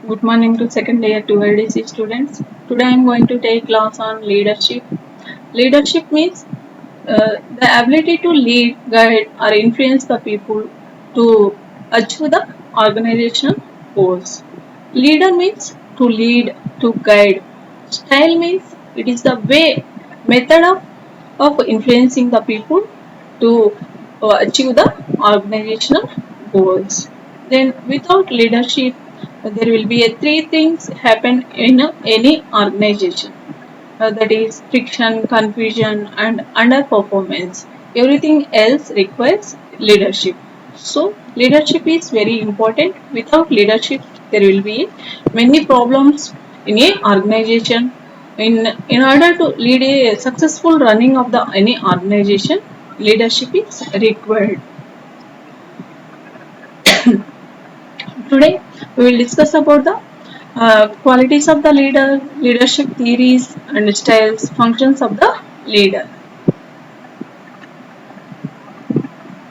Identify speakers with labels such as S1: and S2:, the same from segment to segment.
S1: Good morning to second year 12DC students. Today I am going to take class on leadership. Leadership means the ability to lead, guide, or influence the people to achieve the organizational goals. Leader means to lead, to guide. Style means it is the way, method of influencing the people to achieve the organizational goals. Then without leadership, there will be three things happen in any organization. That is friction, confusion, and underperformance. Everything else requires leadership. So leadership is very important. Without leadership, there will be many problems in a organization. In order to lead a successful running of the any organization, leadership is required. Today we will discuss about the qualities of the leader, leadership theories and styles, functions of the leader.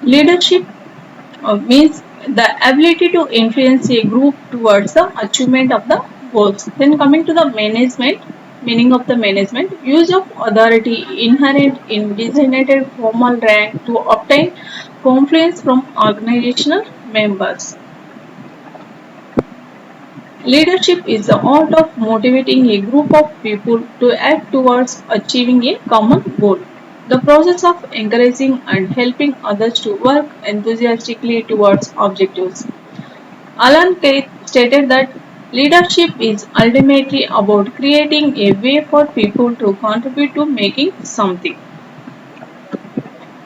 S1: Leadership means the ability to influence a group towards the achievement of the goals. Then coming to the management, meaning of the management, use of authority inherent in designated formal rank to obtain confidence from organizational members. Leadership is the art of motivating a group of people to act towards achieving a common goal. The process of encouraging and helping others to work enthusiastically towards objectives. Alan Tate stated that leadership is ultimately about creating a way for people to contribute to making something.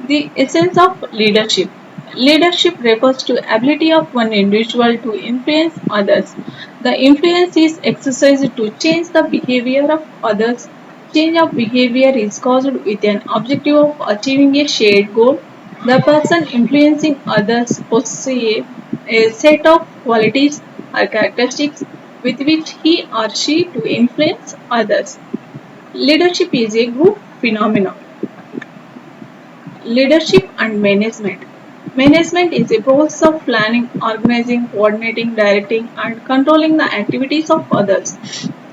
S1: The essence of leadership. Leadership refers to ability of one individual to influence others. The influence is exercised to change the behavior of others. Change of behavior is caused with an objective of achieving a shared goal. The person influencing others possesses a set of qualities or characteristics with which he or she to influence others. Leadership is a group phenomenon. Leadership and management. Management is a process of planning, organizing, coordinating, directing, and controlling the activities of others.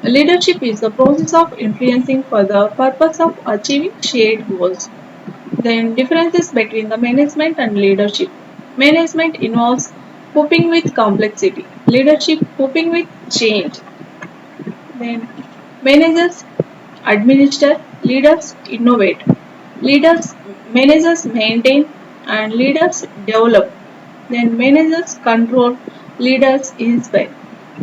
S1: Leadership is the process of influencing for the purpose of achieving shared goals. Then, differences between the management and leadership. Management involves coping with complexity, leadership coping with change. Then, managers administer, leaders innovate. Leaders, managers maintain and leaders develop. Then managers control, leaders inspire.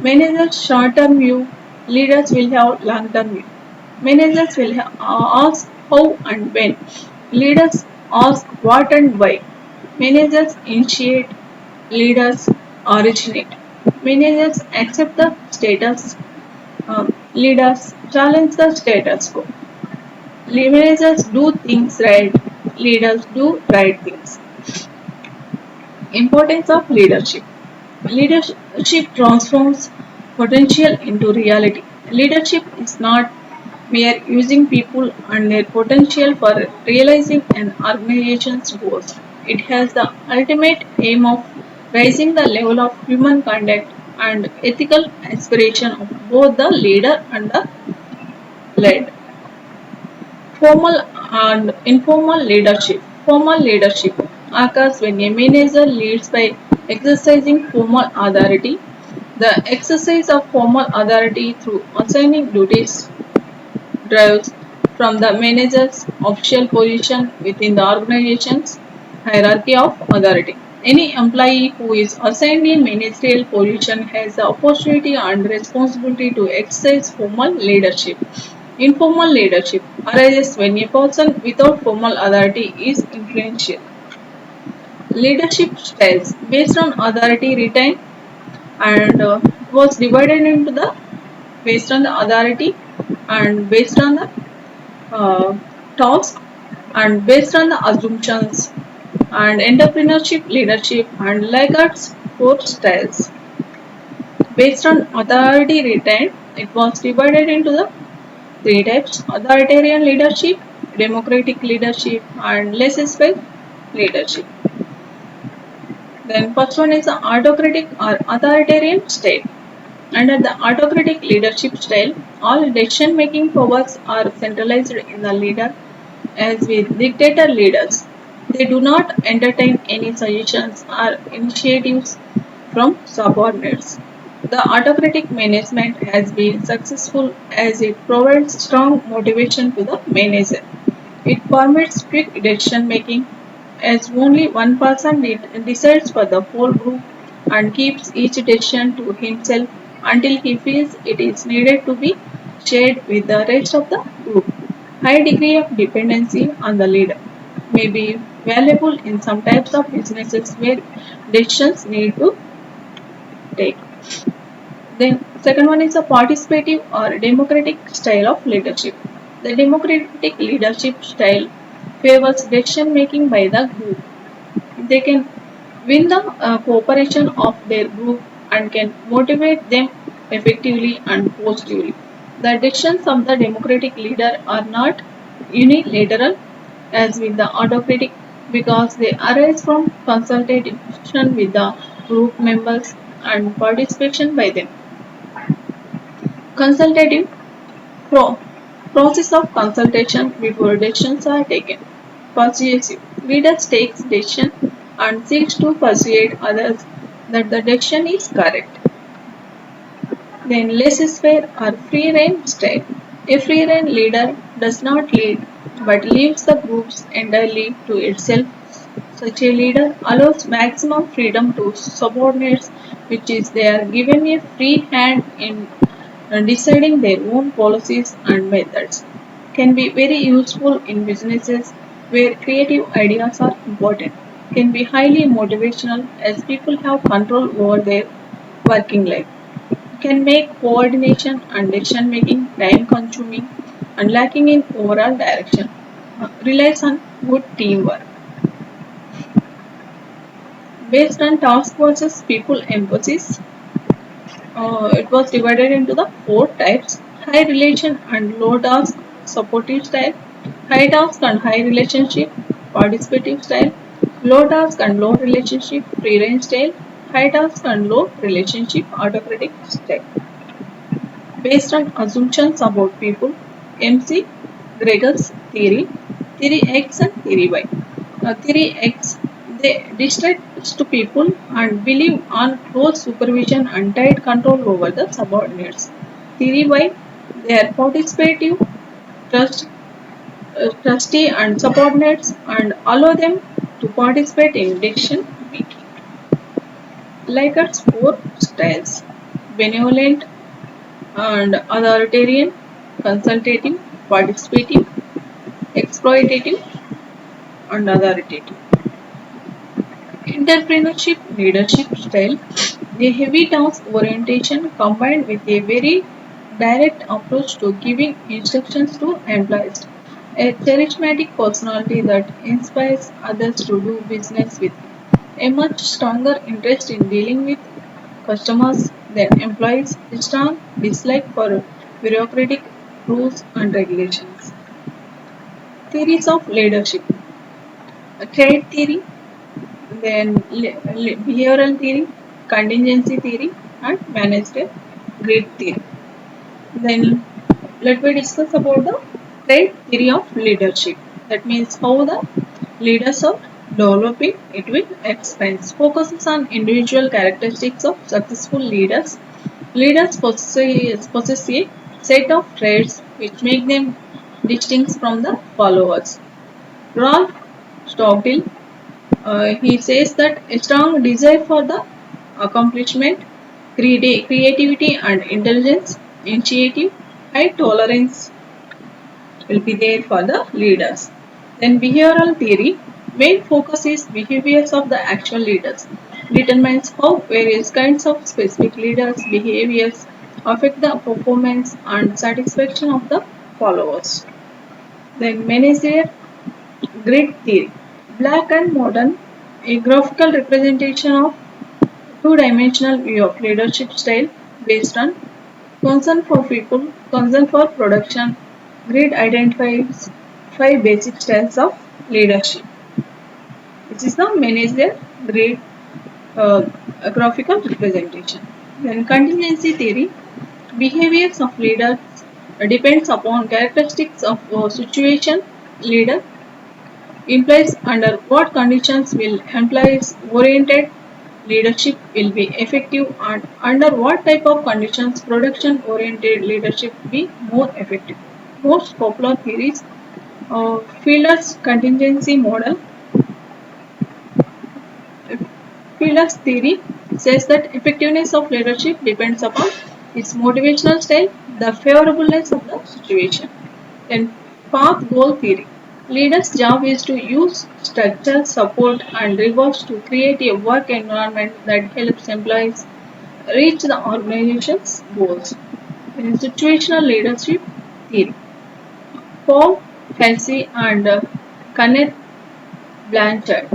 S1: Managers short-term view, leaders will have long-term view. Managers will ask how and when. Leaders ask what and why. Managers initiate, leaders originate. Managers accept the status, leaders challenge the status quo. Managers do things right, leaders do right things. Importance of leadership. Leadership transforms potential into reality. Leadership is not mere using people and their potential for realizing an organization's goals. It has the ultimate aim of raising the level of human conduct and ethical aspiration of both the leader and the led. Formal and informal leadership. Formal leadership occurs when a manager leads by exercising formal authority. The exercise of formal authority through assigning duties derives from the manager's official position within the organization's hierarchy of authority. Any employee who is assigned a managerial position has the opportunity and responsibility to exercise formal leadership. Informal leadership arises when a person without formal authority is influential. Leadership styles based on authority retained and was divided into the based on the authority and based on the uh, task and based on the assumptions and entrepreneurship, leadership and Lagard's four styles. Based on authority retained, it was divided into the three types: authoritarian leadership, democratic leadership, and laissez-faire leadership. Then first one is the autocratic or authoritarian state. Under the autocratic leadership style, all decision making powers are centralized in the leader, as with dictator leaders. They do not entertain any suggestions or initiatives from subordinates. The autocratic management has been successful as it provides strong motivation to the manager. It permits quick decision making as only one person decides for the whole group and keeps each decision to himself until he feels it is needed to be shared with the rest of the group. High degree of dependency on the leader may be valuable in some types of businesses where decisions need to take. Then second one is a participative or democratic style of leadership. The democratic leadership style favors decision making by the group. They can win the cooperation of their group and can motivate them effectively and positively. The decisions of the democratic leader are not unilateral as with the autocratic because they arise from consultation with the group members and participation by them. Consultative pro- process of consultation before decisions are taken. Persuasive. Leaders takes decision and seeks to persuade others that the decision is correct. Then laissez-faire or free rein style. A free rein leader does not lead but leaves the groups entirely to itself. Such a leader allows maximum freedom to subordinates, which is they are given a free hand in deciding their own policies and methods. Can be very useful in businesses where creative ideas are important. Can be highly motivational as people have control over their working life. Can make coordination and decision making time consuming and lacking in overall direction. Relies on good teamwork. Based on task versus people emphasis, it was divided into the four types: high relation and low task supportive style, high task and high relationship participative style, low task and low relationship free range style, high task and low relationship autocratic style. Based on assumptions about people, MC Gregor's theory, theory X and theory Y. Theory X, they distrust to people and believe on close supervision and tight control over the subordinates. Theory Y, they are participative, trust, trustee and subordinates and allow them to participate in decision making. Likert four styles: benevolent and authoritarian, consultative, participative, exploitative, and authoritative. Entrepreneurship leadership style, a heavy task orientation combined with a very direct approach to giving instructions to employees. A charismatic personality that inspires others to do business with. A much stronger interest in dealing with customers than employees. A strong dislike for bureaucratic rules and regulations. Theories of leadership: trade theory, then behavioral theory, contingency theory, and managerial grid theory. Then let me discuss about the trait theory of leadership. That means how the leaders are developing it with experience. Focuses on individual characteristics of successful leaders. Leaders possess a set of traits which make them distinct from the followers. Ralph Stockdale, he says that a strong desire for the accomplishment, creativity and intelligence, initiative, high tolerance will be there for the leaders. Then behavioral theory, main focus is behaviors of the actual leaders, determines how various kinds of specific leaders' behaviors affect the performance and satisfaction of the followers. Then managerial grid theory, black and modern, a graphical representation of two-dimensional view of leadership style based on concern for people, concern for production. Grid identifies five basic styles of leadership. This is the manager grid uh, graphical representation. Then contingency theory, behaviors of leaders depends upon characteristics of situation. Leader implies under what conditions will employees oriented leadership will be effective, and under what type of conditions production oriented leadership will be more effective. Most popular theories, Fielder's contingency model. Fielder's theory says that effectiveness of leadership depends upon its motivational style, the favorableness of the situation. Then path goal theory. Leaders' job is to use structure, support and rewards to create a work environment that helps employees reach the organization's goals. In situational leadership theory, Paul Kelsey and Kenneth Blanchard.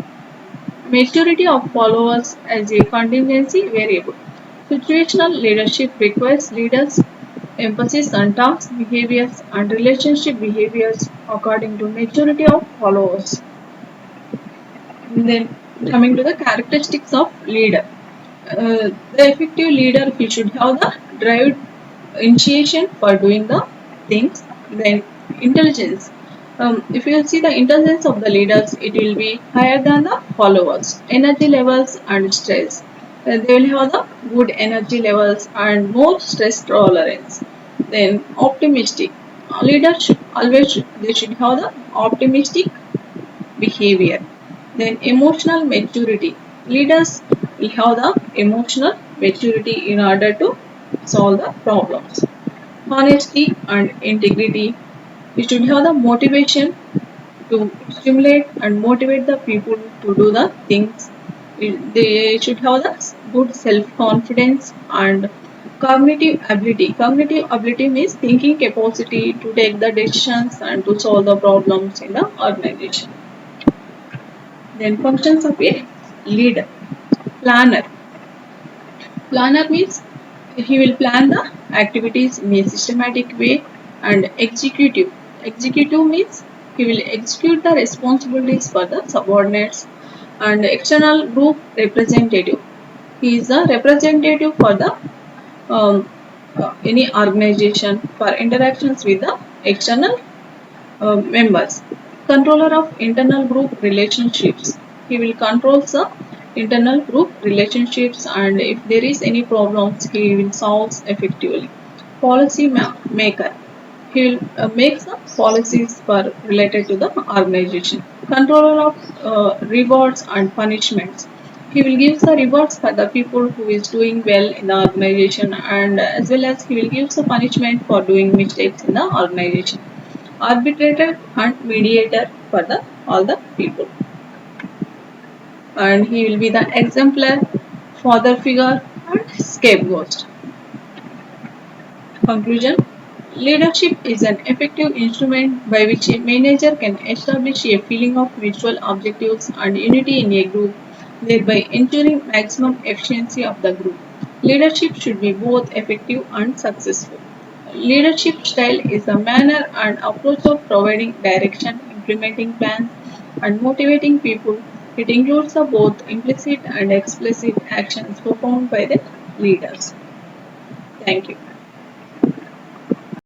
S1: Maturity of followers as a contingency variable. Situational leadership requires leaders' emphasis on task behaviors and relationship behaviors according to maturity of followers. And then coming to the characteristics of leader. The effective leader, he should have the drive initiation for doing the things. Then intelligence. If you see the intelligence of the leaders, it will be higher than the followers. Energy levels and stress. They will have the good energy levels and more stress tolerance. Then optimistic. Leaders always they should have the optimistic behavior. Then emotional maturity. Leaders will have the emotional maturity in order to solve the problems. Honesty and integrity. You should have the motivation to stimulate and motivate the people to do the things. They should have the good self-confidence and cognitive ability. Cognitive ability means thinking capacity to take the decisions and to solve the problems in the organization. Then functions of a leader. Planner. Planner means he will plan the activities in a systematic way. And executive. Executive means he will execute the responsibilities for the subordinates. And external group representative. He is the representative for the any organization for interactions with the external members. Controller of internal group relationships. He will control the internal group relationships, and if there is any problems, he will solve effectively. Policy maker. He will make some policies for related to the organization. Controller of rewards and punishments. He will give the rewards for the people who is doing well in the organization, and as well as he will give the punishment for doing mistakes in the organization. Arbitrator and mediator for the all the people, and he will be the exemplar, father figure and scapegoat. Conclusion. Leadership is an effective instrument by which a manager can establish a feeling of mutual objectives and unity in a group, thereby ensuring maximum efficiency of the group. Leadership should be both effective and successful. Leadership style is the manner and approach of providing direction, implementing plans, and motivating people. It includes the both implicit and explicit actions performed by the leaders. Thank you.